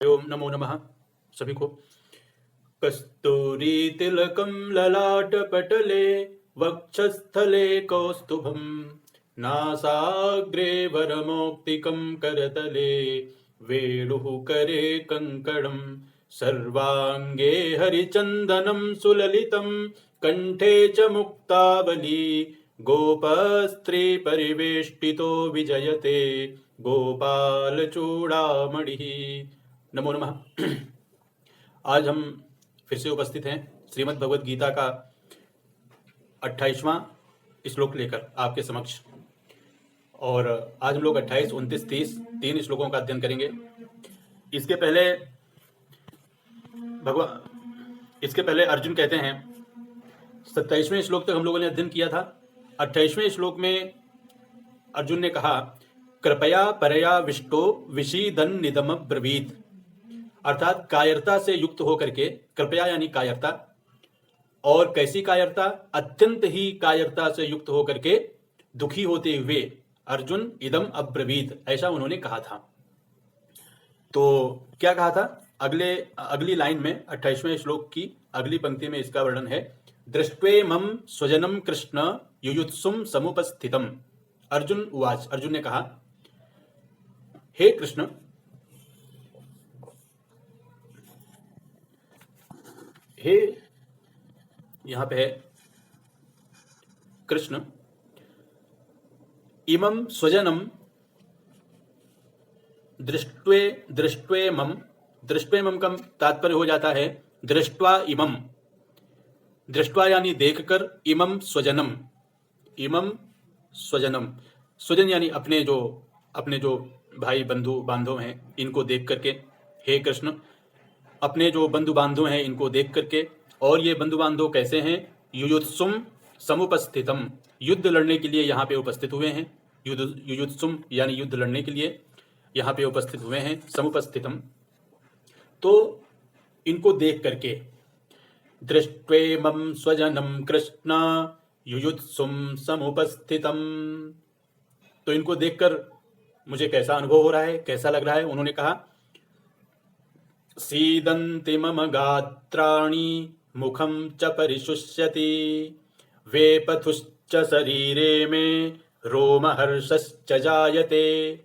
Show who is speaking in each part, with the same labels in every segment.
Speaker 1: ओम नमो नमः सभी को। कस्तूरी तिलकम ललाट पटले वक्षस्थले कौस्तुभम नासाग्रे वरमौक्तिकं करतले वेणुः करे कंकणं सर्वांगे हरिचंदनं सुललितं कंठे च मुक्तावली गोपस्त्री परिवेष्टितो विजयते गोपाल चूड़ामणि। नमो नमः। आज हम फिर से उपस्थित हैं श्रीमद् भगवद गीता का 28वां श्लोक लेकर आपके समक्ष। और आज हम लोग 28, 29, 30 तीन श्लोकों का अध्ययन करेंगे। इसके पहले अर्जुन कहते हैं, 27वें श्लोक तक हम लोगों ने अध्ययन किया था। 28वें श्लोक में अर्जुन ने कहा, कृपया परया विष्टो विषीदन निदम ब्रवीत, अर्थात कायरता से युक्त होकर के, कृपया यानी कायरता, और कैसी कायरता? अत्यंत ही कायरता से युक्त होकर के दुखी होते हुए अर्जुन इदम अब्रवीत, ऐसा उन्होंने कहा था। तो क्या कहा था? अगली लाइन में 28वें श्लोक की अगली पंक्ति में इसका वर्णन है, दृष्ट्वे मम स्वजनम कृष्ण युयुत्सुम समुपस्थितम। अर्जुन उवाच, अर्जुन ने कहा, हे कृष्ण, हे, यहां पे है कृष्ण, इमं स्वजनम दृष्ट्वे मम का तात्पर्य हो जाता है दृष्ट्वा इमं। दृष्ट्वा यानी देखकर, इमं स्वजनम स्वजन यानी अपने जो भाई बंधु बांधव हैं इनको देख करके। हे कृष्ण, अपने जो बंधु बांधव हैं इनको देख करके। और ये बंधु बांधव कैसे हैं? युयुत्सुम समुपस्थितम, युद्ध लड़ने के लिए यहाँ पे उपस्थित हुए हैं। युयुत्सुम यानी युद्ध लड़ने के लिए यहाँ पे उपस्थित हुए हैं, समुपस्थितम। तो इनको देख करके, दृष्ट्वे मम स्वजनम कृष्ण युयुत्सुम समुपस्थितम, तो इनको देखकर मुझे कैसा अनुभव हो रहा है, कैसा लग रहा है? उन्होंने कहा, सीदन्ति मम गात्राणि मुखं च परिशुष्यति वेपथुश्च शरीरे मे रोमहर्षश्च जायते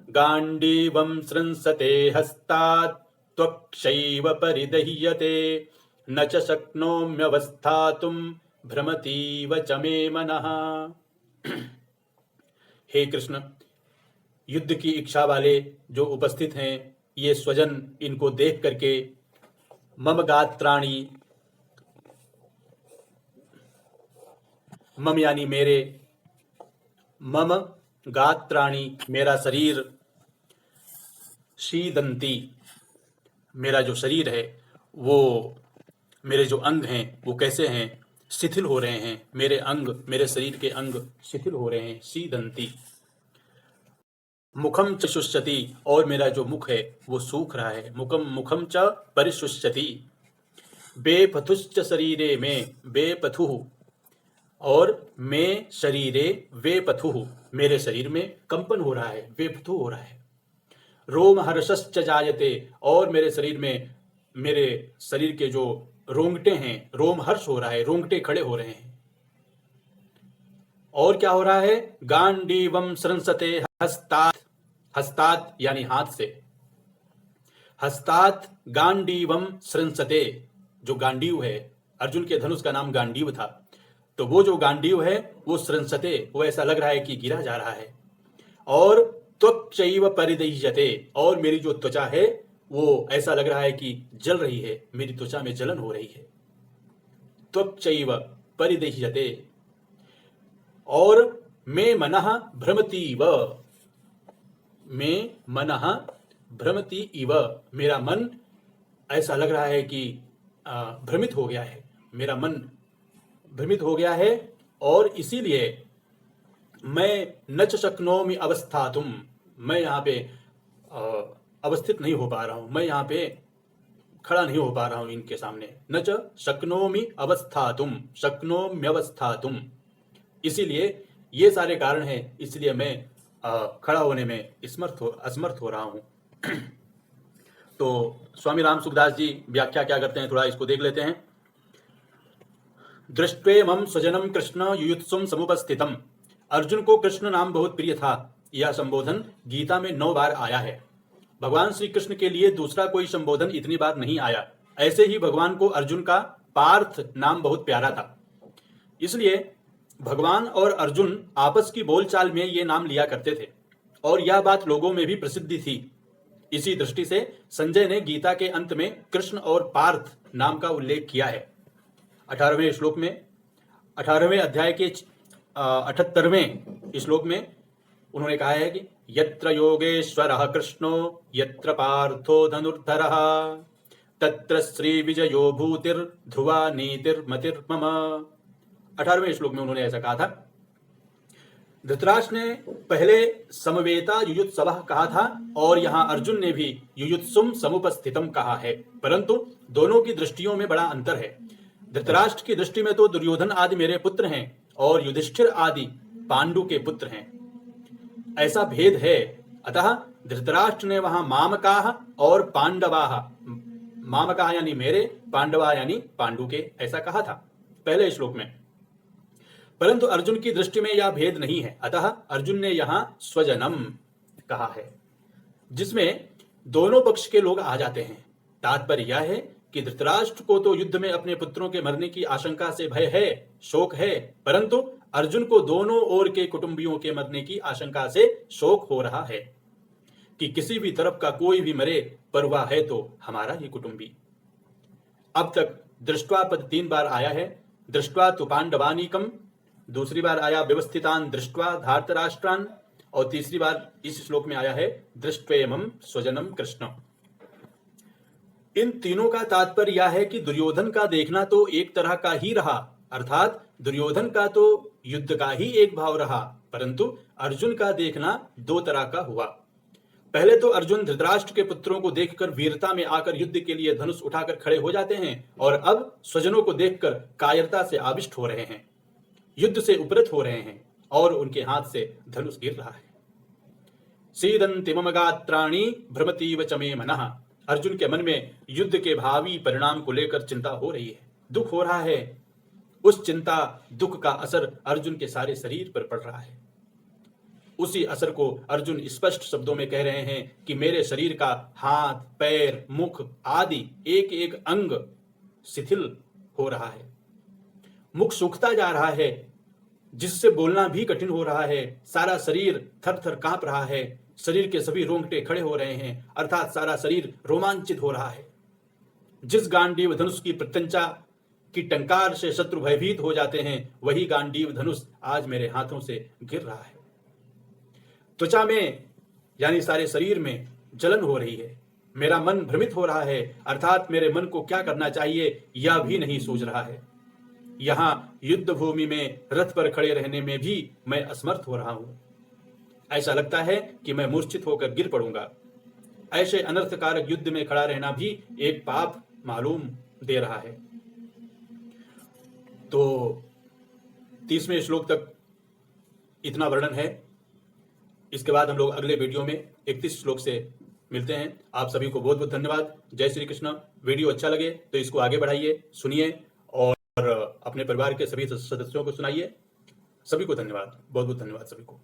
Speaker 1: गाण्डीवं सृंसते हस्तात् त्वक्षैव परिदह्यते न च शक्नोम्यवस्थातुं भ्रमतीव च मे मनः। हे कृष्ण, युद्ध की इच्छा वाले जो उपस्थित हैं ये स्वजन, इनको देख करके मम गात्राणि, मम यानी मेरे, मम गात्राणि मेरा शरीर, शीदंती मेरा जो शरीर है, वो मेरे जो अंग हैं वो कैसे हैं? शिथिल हो रहे हैं। मेरे अंग, मेरे शरीर के अंग शिथिल हो रहे हैं, शीदंती। मुखम च शुष्यति, और मेरा जो मुख है वो सूख रहा है। मुखम च परिशुष्यति। बेपथुश्च शरीरे में, बेपथुः और में शरीरे वेपथुः, मेरे शरीर में कंपन हो रहा है, वेपथु हो रहा है। रोमहर्षश्च जायते, और मेरे शरीर में, मेरे शरीर के जो रोंगटे हैं, रोमहर्ष हो रहा है, रोंगटे खड़े हो रहे हैं। और क्या हो रहा है? गांडीवम सृंसते हस्तात्, हस्तात् यानी हाथ से, हस्तात् गांडीवम सृंसते, जो गांडीव है, अर्जुन के धनुष का नाम गांडीव था, तो वो जो गांडीव है वो सृंसते, वो ऐसा लग रहा है कि गिरा जा रहा है। और त्वक्चैव परिदह्यते, और मेरी जो त्वचा है वो ऐसा लग रहा है कि जल रही है, मेरी त्वचा में जलन हो रही है। त्वक्चैव परिदह्यते। और मे मनः भ्रमतीव, मे मनः भ्रमति इव, मेरा मन ऐसा लग रहा है कि भ्रमित हो गया है, मेरा मन भ्रमित हो गया है। और इसीलिए मैं न च शक्नोमि अवस्थातुम, मैं यहाँ पे अवस्थित नहीं हो पा रहा हूँ, मैं यहाँ पे खड़ा नहीं हो पा रहा हूँ इनके सामने। न च शक्नोमि अवस्थातुम, शक्नोम्यवस्थातुम, इसीलिए ये सारे कारण हैं, इसलिए मैं खड़ा होने में असमर्थ हो रहा हूँ। तो स्वामी राम सुखदास जी व्याख्या क्या करते हैं, थोड़ा इसको देख लेते हैं। दृष्ट्वेमं स्वजनम कृष्ण युयुत्सुम समुपस्थितम। अर्जुन को कृष्ण नाम बहुत प्रिय था। यह संबोधन गीता में 9 बार आया है। भगवान श्री कृष्ण के लिए दूसरा कोई संबोधन इतनी बार नहीं आया। ऐसे ही भगवान को अर्जुन का पार्थ नाम बहुत प्यारा था, इसलिए भगवान और अर्जुन आपस की बोलचाल में ये नाम लिया करते थे और यह बात लोगों में भी प्रसिद्धि थी। इसी दृष्टि से संजय ने गीता के अंत में कृष्ण और पार्थ नाम का उल्लेख किया है। 18वें श्लोक में, 18वें अध्याय के 78वें श्लोक में उन्होंने कहा है कि यत्र योगेश्वरः कृष्णो यत्र पार्थो धनुर्धरः तत्र श्री विजयो भूतिर्ध्रुवा नीतिर्मतिर्मम। 18वें श्लोक में उन्होंने ऐसा कहा था। धृतराष्ट्र ने पहले समवेता युयुत्सवः कहा था और यहां अर्जुन ने भी युयुत्सुम समुपस्थितम कहा है, परंतु दोनों की दृष्टियों में बड़ा अंतर है। धृतराष्ट्र की दृष्टि में तो दुर्योधन आदि मेरे पुत्र हैं और युधिष्ठिर आदि पांडु के पुत्र हैं, ऐसा भेद है। अतः धृतराष्ट्र ने वहां मामकाः और पांडवाः, मामकाः यानी मेरे, पांडवा यानी पांडु के, ऐसा कहा था पहले श्लोक में। परंतु अर्जुन की दृष्टि में यह भेद नहीं है, अतः अर्जुन ने यहां स्वजनम कहा है, जिसमें दोनों पक्ष के लोग आ जाते हैं। तात्पर्य यह है कि धृतराष्ट्र को तो युद्ध में अपने पुत्रों के मरने की आशंका से भय है, शोक है, परंतु अर्जुन को दोनों ओर के कुटुंबियों के मरने की आशंका से शोक हो रहा है कि किसी भी तरफ का कोई भी मरे, पर वह है तो हमारा ही कुटुंबी। अब तक दृष्ट्वा पद 3 बार आया है। दृष्ट्वा तु पांडवानीकम, दूसरी बार आया व्यवस्थितान दृष्ट्वा धार्तराष्ट्रान, और तीसरी बार इस श्लोक में आया है दृष्ट्वेमं स्वजनम कृष्ण। इन तीनों का तात्पर्य यह है कि दुर्योधन का देखना तो एक तरह का ही रहा, अर्थात दुर्योधन का तो युद्ध का ही एक भाव रहा, परंतु अर्जुन का देखना 2 तरह का हुआ। पहले तो अर्जुन धृतराष्ट्र के पुत्रों को देखकर वीरता में आकर युद्ध के लिए धनुष उठाकर खड़े हो जाते हैं और अब स्वजनों को देखकर कायरता से आविष्ट हो रहे हैं, युद्ध से उपरत हो रहे हैं और उनके हाथ से धनुष गिर रहा है। सीदन्ति मम गात्राणि भ्रमतीव च मे मनः। अर्जुन के मन में युद्ध के भावी परिणाम को लेकर चिंता हो रही है, दुख हो रहा है। उस चिंता दुख का असर अर्जुन के सारे शरीर पर पड़ रहा है। उसी असर को अर्जुन स्पष्ट शब्दों में कह रहे हैं कि मेरे शरीर का हाथ, पैर, मुख आदि एक एक अंग शिथिल हो रहा है, मुख सूखता जा रहा है, जिससे बोलना भी कठिन हो रहा है। सारा शरीर थर थर कांप रहा है, शरीर के सभी रोंगटे खड़े हो रहे हैं, अर्थात सारा शरीर रोमांचित हो रहा है। जिस गांडीव धनुष की प्रत्यंचा की टंकार से शत्रु भयभीत हो जाते हैं, वही गांडीव धनुष आज मेरे हाथों से गिर रहा है। त्वचा में यानी सारे शरीर में जलन हो रही है। मेरा मन भ्रमित हो रहा है, अर्थात मेरे मन को क्या करना चाहिए यह भी नहीं सूझ रहा है। यहां युद्ध भूमि में रथ पर खड़े रहने में भी मैं असमर्थ हो रहा हूं। ऐसा लगता है कि मैं मूर्छित होकर गिर पड़ूंगा। ऐसे अनर्थकारक युद्ध में खड़ा रहना भी एक पाप मालूम दे रहा है। तो 30वें श्लोक तक इतना वर्णन है। इसके बाद हम लोग अगले वीडियो में 31 श्लोक से मिलते हैं। आप सभी को बहुत बहुत धन्यवाद। जय श्री कृष्ण। वीडियो अच्छा लगे तो इसको आगे बढ़ाइए, सुनिए और अपने परिवार के सभी सदस्यों को सुनाइए। सभी को धन्यवाद, बहुत बहुत धन्यवाद सभी को।